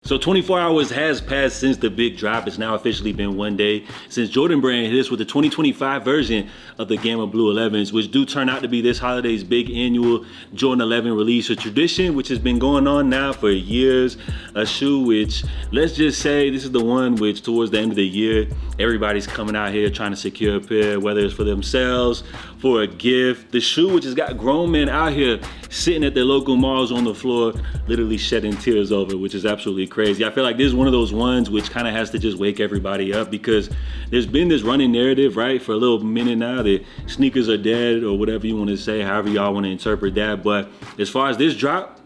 So 24 hours has passed since the big drop. It's now officially been one day since Jordan Brand hit us with the 2025 version of the Gamma Blue 11s, which do turn out to be this holiday's big annual Jordan 11 release, a tradition which has been going on now for years. A shoe which, let's just say, this is the one which towards the end of the year, everybody's coming out here trying to secure a pair, whether it's for themselves, for a gift. The shoe which has got grown men out here sitting at their local malls on the floor, literally shedding tears over, which is absolutely crazy. I feel like this is one of those ones which kind of has to just wake everybody up, because there's been this running narrative, right, for a little minute now that sneakers are dead, or whatever you want to say, however y'all want to interpret that. But as far as this drop,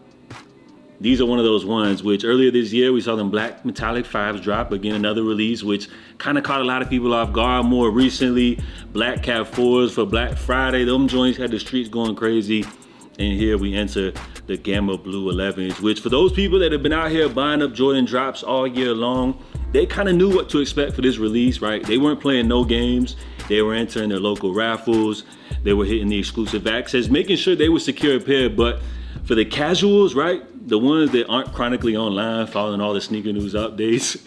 these are one of those ones which earlier this year we saw them black metallic 5s drop. Again, another release which kind of caught a lot of people off guard. More recently, black cat 4s for Black Friday. Them joints had the streets going crazy. And here we enter the Gamma Blue 11s, which for those people that have been out here buying up Jordan drops all year long, they kind of knew what to expect for this release, right? They weren't playing no games. They were entering their local raffles. They were hitting the exclusive access, making sure they would secure a pair. But for the casuals, right, the ones that aren't chronically online, following all the sneaker news updates,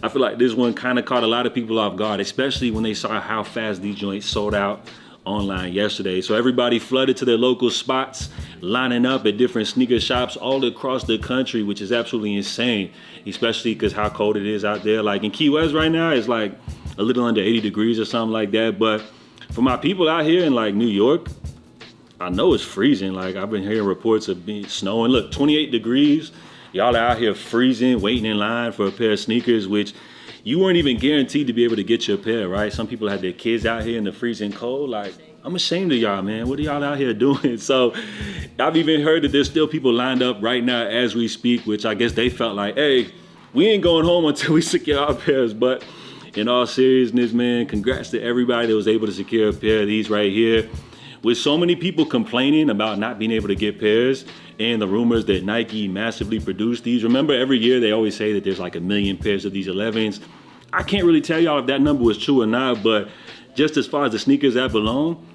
I feel like this one kind of caught a lot of people off guard, especially when they saw how fast these joints sold out online yesterday. So everybody flooded to their local spots, lining up at different sneaker shops all across the country, which is absolutely insane, especially because how cold it is out there. Like in Key West right now, it's like a little under 80 degrees or something like that. But for my people out here in like New York, I know it's freezing. Like I've been hearing reports of being snowing. Look, 28 degrees. Y'all are out here freezing, waiting in line for a pair of sneakers, which you weren't even guaranteed to be able to get your pair, right? Some people had their kids out here in the freezing cold. Like, I'm ashamed of y'all, man. What are y'all out here doing? So I've even heard that there's still people lined up right now as we speak, which I guess they felt like, hey, we ain't going home until we secure our pairs. But in all seriousness, man, congrats to everybody that was able to secure a pair of these right here. With so many people complaining about not being able to get pairs and the rumors that Nike massively produced these. Remember, every year they always say that there's like 1 million pairs of these 11s. I can't really tell y'all if that number was true or not, but just as far as the sneakers that belong,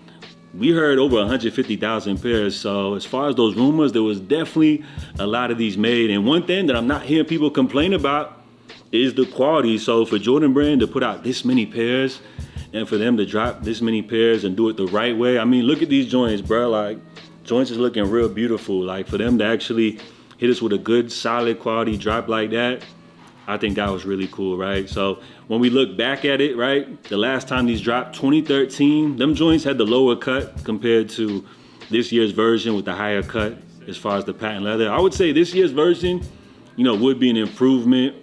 we heard over 150,000 pairs. So as far as those rumors, there was definitely a lot of these made. And one thing that I'm not hearing people complain about is the quality. So for Jordan Brand to put out this many pairs, and for them to drop this many pairs and do it the right way. I mean, look at these joints, bro. Like, joints is looking real beautiful. Like, for them to actually hit us with a good, solid quality drop like that, I think that was really cool, right? So when we look back at it, right, the last time these dropped, 2013, them joints had the lower cut compared to this year's version with the higher cut as far as the patent leather. I would say this year's version, you know, would be an improvement.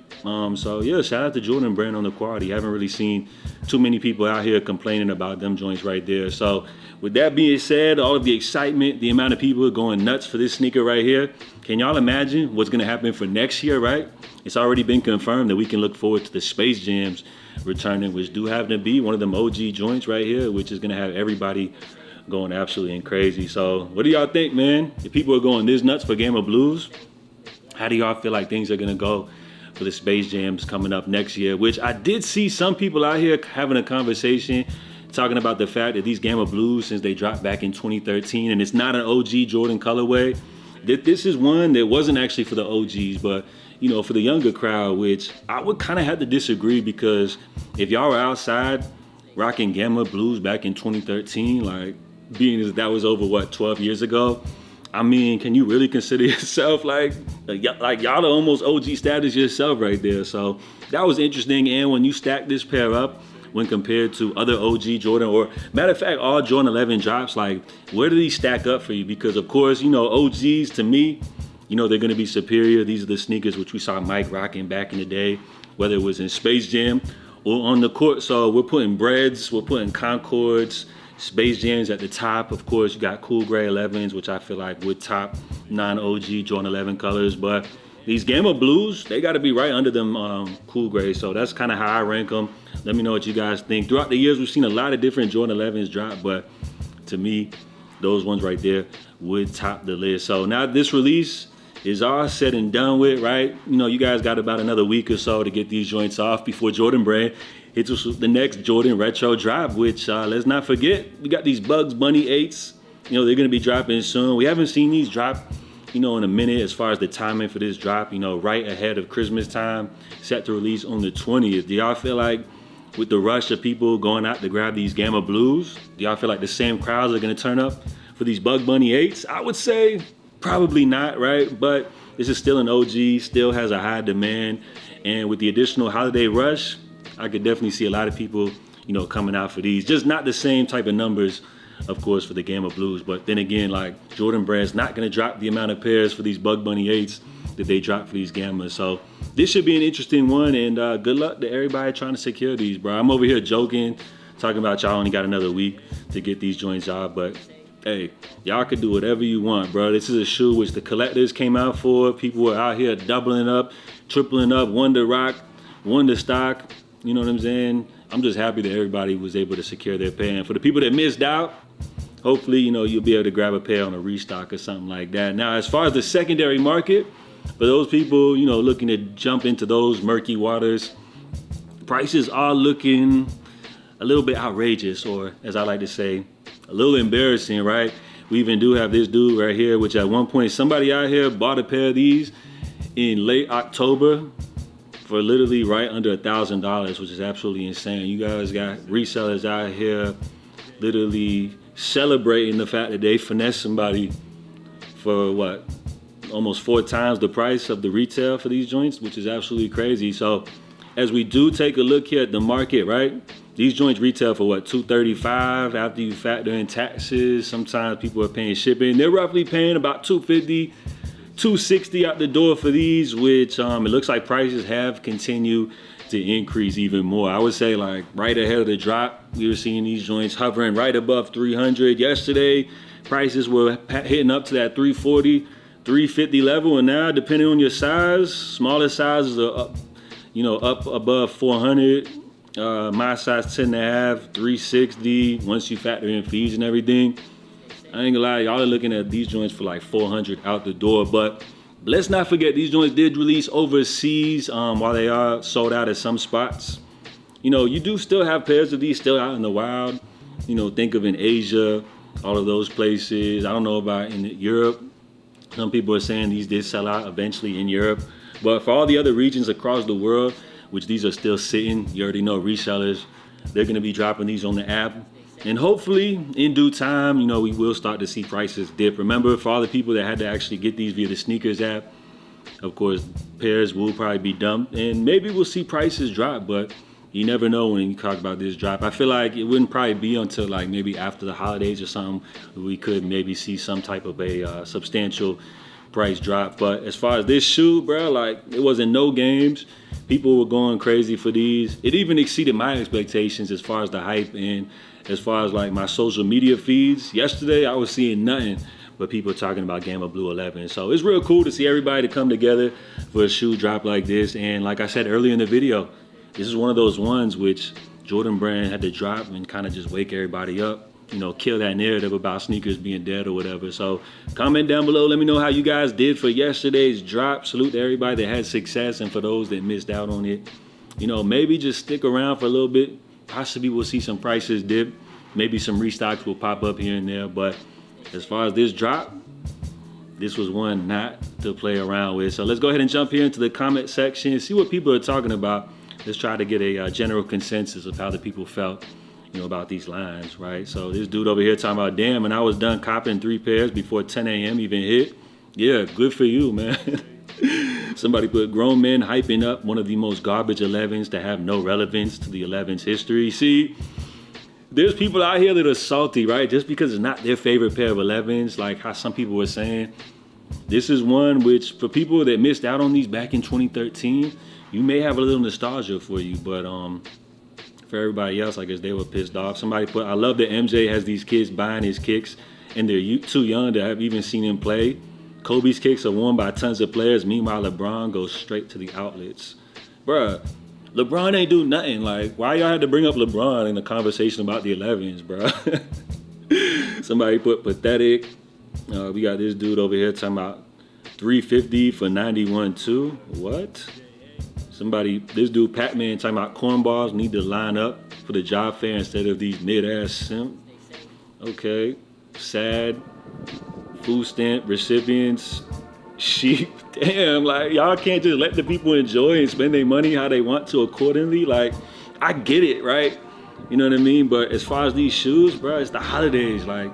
So yeah, shout out to Jordan Brand on the quality. I haven't really seen too many people out here complaining about them joints right there. So with that being said, all of the excitement, the amount of people going nuts for this sneaker right here, can y'all imagine what's gonna happen for next year, right? It's already been confirmed that we can look forward to the Space Jams returning, which do happen to be one of them OG joints right here, which is gonna have everybody going absolutely crazy. So what do y'all think, man? If people are going this nuts for Gamma Blues, how do y'all feel like things are gonna go for the Space Jams coming up next year? Which I did see some people out here having a conversation talking about the fact that these Gamma Blues, since they dropped back in 2013, and it's not an OG Jordan colorway, that this is one that wasn't actually for the OGs, but you know, for the younger crowd, which I would kind of have to disagree, because if y'all were outside rocking Gamma Blues back in 2013, like being as that was over, what, 12 years ago, I mean, can you really consider yourself like y'all are almost OG status yourself right there? So that was interesting. And when you stack this pair up, when compared to other OG Jordan, or matter of fact, all Jordan 11 drops, like where do these stack up for you? Because of course, you know, OGs to me, you know, they're gonna be superior. These are the sneakers which we saw Mike rocking back in the day, whether it was in Space Jam or on the court. So we're putting Breads, we're putting Concords, Space Jams at the top. Of course, you got Cool Gray 11s, which I feel like would top non-OG Jordan 11 colors. But these Gamma Blues, they got to be right under them Cool Gray. So that's kind of how I rank them. Let me know what you guys think. Throughout the years, we've seen a lot of different Jordan 11s drop, but to me, those ones right there would top the list. So now this release is all said and done with, right? You know, you guys got about another week or so to get these joints off before Jordan Brand hits us with the next Jordan Retro drop, which let's not forget, we got these Bugs Bunny 8s. You know, they're gonna be dropping soon. We haven't seen these drop, in a minute as far as the timing for this drop, right ahead of Christmas time, set to release on the 20th. Do y'all feel like with the rush of people going out to grab these Gamma Blues, do y'all feel like the same crowds are going to turn up for these Bug Bunny 8s? I would say probably not, right? But this is still an OG, still has a high demand. And with the additional holiday rush, I could definitely see a lot of people, coming out for these. Just not the same type of numbers, of course, for the Gamma Blues. But then again, like Jordan Brand's not going to drop the amount of pairs for these Bug Bunny 8s that they drop for these Gammas. So this should be an interesting one, and good luck to everybody trying to secure these, bro. I'm over here joking, talking about y'all only got another week to get these joints out, but hey, y'all could do whatever you want, bro. This is a shoe which the collectors came out for. People were out here doubling up, tripling up, one to rock, one to stock. You know what I'm saying? I'm just happy that everybody was able to secure their pair. And for the people that missed out, hopefully, you'll be able to grab a pair on a restock or something like that. Now, as far as the secondary market, for those people, looking to jump into those murky waters, prices are looking a little bit outrageous, or as I like to say, a little embarrassing, right? We even do have this dude right here, which at one point, somebody out here bought a pair of these in late October for literally right under $1,000, which is absolutely insane. You guys got resellers out here literally celebrating the fact that they finessed somebody for what? Almost 4 times the price of the retail for these joints, which is absolutely crazy. So as we do take a look here at the market, right? These joints retail for what, $235 after you factor in taxes. Sometimes people are paying shipping. They're roughly paying about $250, $260 out the door for these, which it looks like prices have continued to increase even more. I would say like right ahead of the drop, we were seeing these joints hovering right above 300. Yesterday, prices were hitting up to that 340, 350 level, and now depending on your size, smaller sizes are up, up above 400. My size 10.5, 360. Once you factor in fees and everything, I ain't gonna lie, y'all are looking at these joints for like 400 out the door. But let's not forget, these joints did release overseas. While they are sold out at some spots, you do still have pairs of these still out in the wild. Think of in Asia, all of those places. I don't know about in Europe. Some people are saying these did sell out eventually in Europe. But for all the other regions across the world, which these are still sitting, you already know resellers, they're gonna be dropping these on the app. And hopefully, in due time, we will start to see prices dip. Remember, for all the people that had to actually get these via the Sneakers app, of course, pairs will probably be dumped. And maybe we'll see prices drop, but you never know when you talk about this drop. I feel like it wouldn't probably be until like maybe after the holidays or something, we could maybe see some type of a substantial price drop. But as far as this shoe, bro, like it wasn't no games. People were going crazy for these. It even exceeded my expectations as far as the hype and as far as like my social media feeds. Yesterday, I was seeing nothing but people talking about Gamma Blue 11. So it's real cool to see everybody to come together for a shoe drop like this. And like I said earlier in the video, this is one of those ones which Jordan Brand had to drop and kind of just wake everybody up, kill that narrative about sneakers being dead or whatever. So comment down below, let me know how you guys did for yesterday's drop. Salute to everybody that had success, and for those that missed out on it, maybe just stick around for a little bit. Possibly we'll see some prices dip. Maybe some restocks will pop up here and there. But as far as this drop, this was one not to play around with. So let's go ahead and jump here into the comment section, see what people are talking about. Let's try to get a general consensus of how the people felt, about these lines, right? So this dude over here talking about, damn, and I was done copping 3 pairs before 10 a.m. even hit. Yeah, good for you, man. Somebody put grown men hyping up one of the most garbage 11s to have no relevance to the 11's history. See, there's people out here that are salty, right? Just because it's not their favorite pair of 11s, like how some people were saying. This is one which, for people that missed out on these back in 2013, you may have a little nostalgia for you, but for everybody else, I guess they were pissed off. Somebody put, I love that MJ has these kids buying his kicks, and they're too young to have even seen him play. Kobe's kicks are worn by tons of players. Meanwhile, LeBron goes straight to the outlets. Bruh, LeBron ain't do nothing. Like, why y'all had to bring up LeBron in the conversation about the 11s, bruh? Somebody put pathetic. We got this dude over here talking about 350 for 91 too. What? This dude Pac-Man talking about cornballs need to line up for the job fair instead of these mid-ass simp. Okay. Sad. Food stamp recipients sheep. Damn, like y'all can't just let the people enjoy and spend their money how they want to accordingly. Like, I get it, right? You know what I mean? But as far as these shoes, bro, it's the holidays. Like,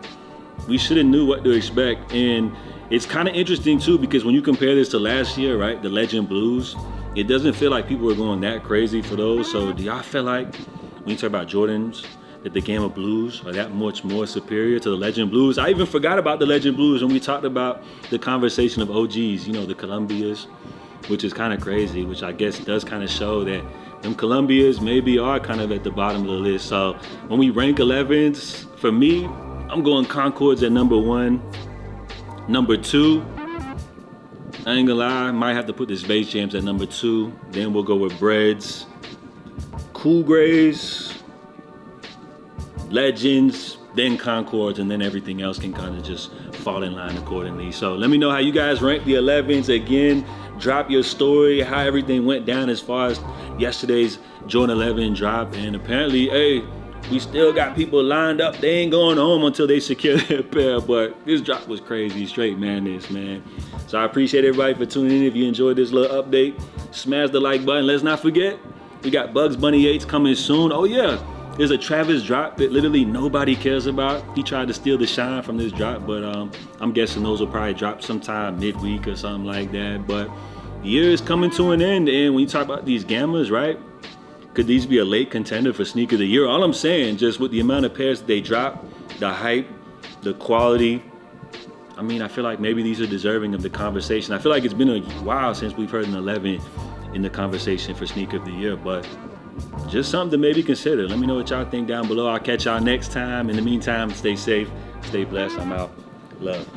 we should have knew what to expect. And it's kind of interesting too, because when you compare this to last year, right, the Legend Blues, it doesn't feel like people are going that crazy for those. So do y'all feel like when you talk about Jordans, that the Gamma Blues are that much more superior to the Legend Blues? I even forgot about the Legend Blues when we talked about the conversation of OGs, you know, the Columbias, which is kind of crazy, which I guess does kind of show that them Columbias maybe are kind of at the bottom of the list. So when we rank 11s, for me, I'm going Concords at number 1. Number 2, I ain't gonna lie, I might have to put the Space Jams at number 2. Then we'll go with Breads, Cool Grays, Legends, then Concords, and then everything else can kind of just fall in line accordingly. So let me know how you guys rank the 11s. Again, drop your story, how everything went down as far as yesterday's Jordan 11 drop. And apparently, hey, we still got people lined up. They ain't going home until they secure their pair. But this drop was crazy, straight madness, man. So I appreciate everybody for tuning in. If you enjoyed this little update, smash the like button. Let's not forget, we got Bugs Bunny 8s coming soon. Oh yeah, there's a Travis drop that literally nobody cares about. He tried to steal the shine from this drop, but I'm guessing those will probably drop sometime midweek or something like that. But the year is coming to an end, and when you talk about these Gammas, right? Could these be a late contender for Sneaker of the Year? All I'm saying, just with the amount of pairs that they drop, the hype, the quality, I mean, I feel like maybe these are deserving of the conversation. I feel like it's been a while since we've heard an 11 in the conversation for Sneaker of the Year, but just something to maybe consider. Let me know what y'all think down below. I'll catch y'all next time. In the meantime, stay safe, stay blessed. I'm out. Love.